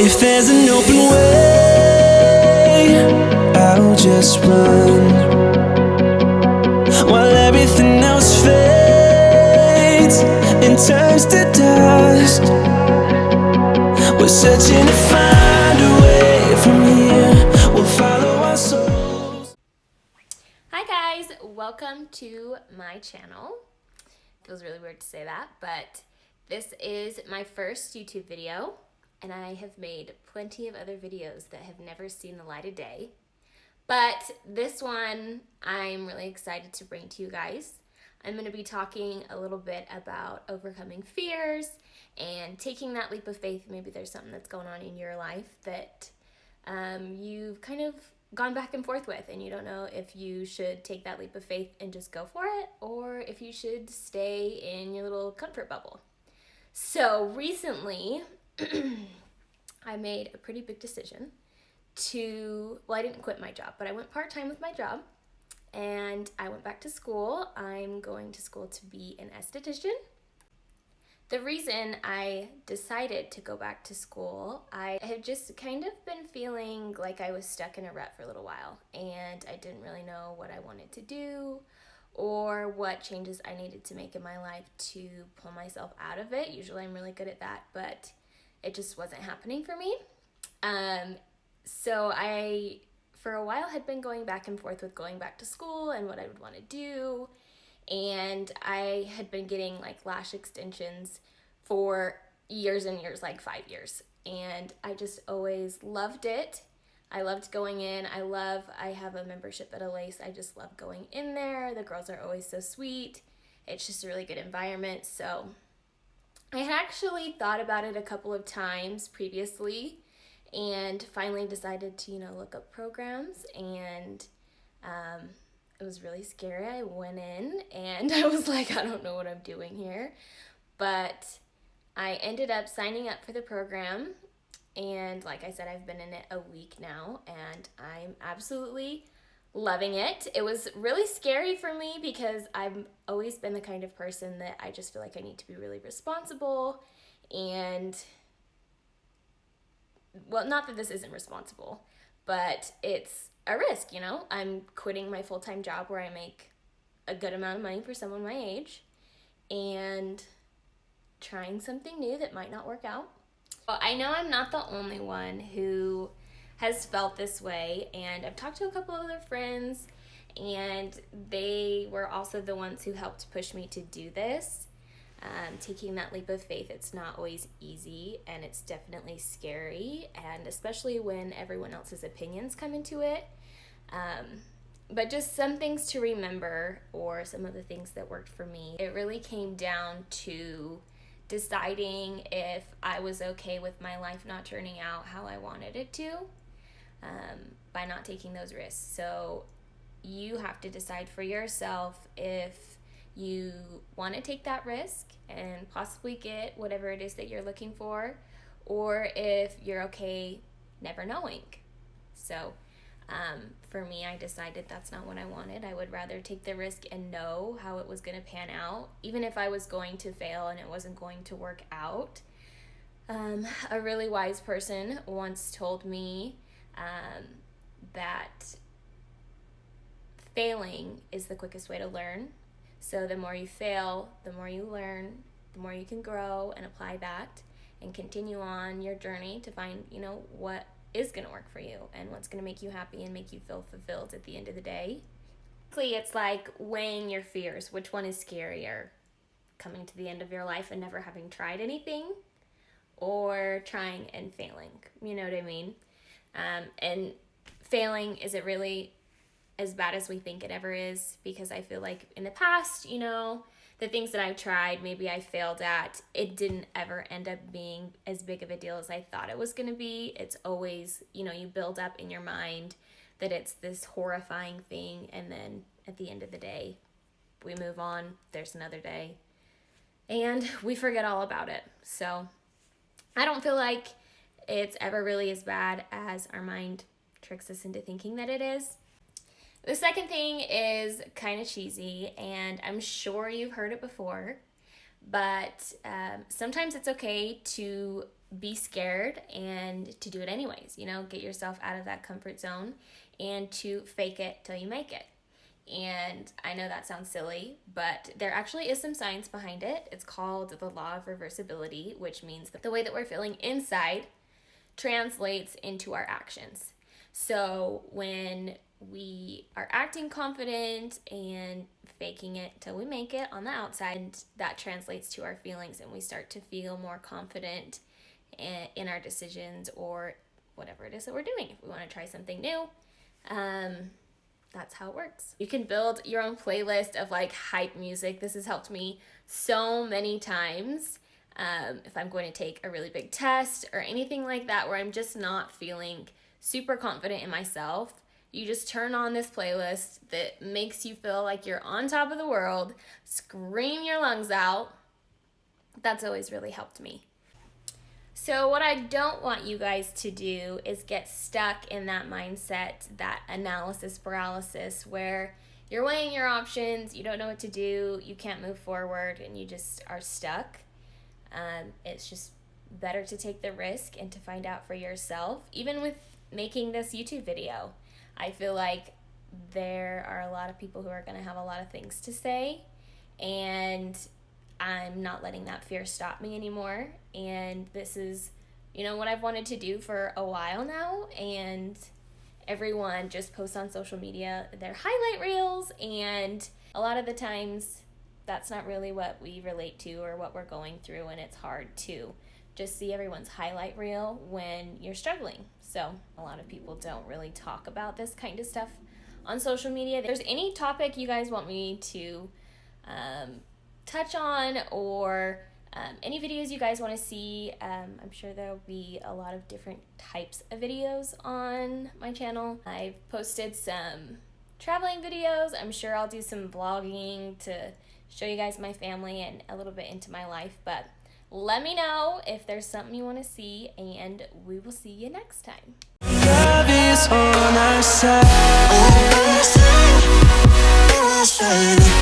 If there's an open way, I'll just run, while everything else fades and turns to dust. We're searching to find a way from here. We'll follow our souls. Hi guys, welcome to my channel. Feels really weird to say that, but this is my first YouTube video, and I have made plenty of other videos that have never seen the light of day. But this one I'm really excited to bring to you guys. I'm going to be talking a little bit about overcoming fears and taking that leap of faith. Maybe there's something that's going on in your life that you've kind of gone back and forth with, and you don't know if you should take that leap of faith and just go for it, or if you should stay in your little comfort bubble. So recently, I made a pretty big decision I didn't quit my job, but I went part-time with my job, and I went back to school. I'm going to school to be an esthetician. The reason I decided to go back to school, I had just kind of been feeling like I was stuck in a rut for a little while, and I didn't really know what I wanted to do or what changes I needed to make in my life to pull myself out of it. Usually I'm really good at that, but it just wasn't happening for me. So I, for a while, had been going back and forth with going back to school and what I would want to do. And I had been getting like lash extensions for years and years, like 5 years. And I just always loved it. I loved going in. I have a membership at Alace. I just love going in there. The girls are always so sweet. It's just a really good environment. So I had actually thought about it a couple of times previously, and finally decided to, look up programs, and it was really scary. I went in and I was like, I don't know what I'm doing here. But I ended up signing up for the program, and like I said, I've been in it a week now, and I'm absolutely loving it. It was really scary for me because I've always been the kind of person that I just feel like I need to be really responsible, and well, not that this isn't responsible, but it's a risk, I'm quitting my full-time job where I make a good amount of money for someone my age and trying something new that might not work out. Well, I know I'm not the only one who has felt this way, and I've talked to a couple of other friends, and they were also the ones who helped push me to do this. Taking that leap of faith, it's not always easy, and it's definitely scary, and especially when everyone else's opinions come into it. But just some things to remember, or some of the things that worked for me. It really came down to deciding if I was okay with my life not turning out how I wanted it to, by not taking those risks. So you have to decide for yourself if you want to take that risk and possibly get whatever it is that you're looking for, or if you're okay never knowing. So for me, I decided that's not what I wanted. I would rather take the risk and know how it was going to pan out, even if I was going to fail and it wasn't going to work out. A really wise person once told me that failing is the quickest way to learn. So the more you fail, the more you learn, the more you can grow and apply that and continue on your journey to find, what is going to work for you and what's going to make you happy and make you feel fulfilled at the end of the day. It's like weighing your fears. Which one is scarier? Coming to the end of your life and never having tried anything, or trying and failing? You know what I mean? And failing, is it really as bad as we think it ever is? Because I feel like in the past, the things that I've tried, maybe I failed at, it didn't ever end up being as big of a deal as I thought it was going to be. It's always, you build up in your mind that it's this horrifying thing, and then at the end of the day, we move on, there's another day, and we forget all about it. So I don't feel like it's ever really as bad as our mind tricks us into thinking that it is. The second thing is kind of cheesy, and I'm sure you've heard it before, But sometimes it's okay to be scared and to do it anyways. Get yourself out of that comfort zone and to fake it till you make it. And I know that sounds silly, but there actually is some science behind it. It's called the law of reversibility, which means that the way that we're feeling inside translates into our actions. So when we are acting confident and faking it till we make it on the outside, that translates to our feelings, and we start to feel more confident in our decisions or whatever it is that we're doing. If we want to try something new, that's how it works. You can build your own playlist of like hype music. This has helped me so many times. If I'm going to take a really big test or anything like that where I'm just not feeling super confident in myself, you just turn on this playlist that makes you feel like you're on top of the world, scream your lungs out. That's always really helped me. So what I don't want you guys to do is get stuck in that mindset, that analysis paralysis, where you're weighing your options, you don't know what to do, you can't move forward, and you just are stuck. It's just better to take the risk and to find out for yourself. Even with making this YouTube video, I feel like there are a lot of people who are going to have a lot of things to say, and I'm not letting that fear stop me anymore. And this is, what I've wanted to do for a while now. And everyone just posts on social media their highlight reels. And a lot of the times that's not really what we relate to or what we're going through. And it's hard to just see everyone's highlight reel when you're struggling. So a lot of people don't really talk about this kind of stuff on social media. If there's any topic you guys want me to touch on, or any videos you guys want to see, I'm sure there'll be a lot of different types of videos on my channel. I've posted some traveling videos. I'm sure I'll do some vlogging to show you guys my family and a little bit into my life, but let me know if there's something you want to see, and we will see you next time. Love is on our side.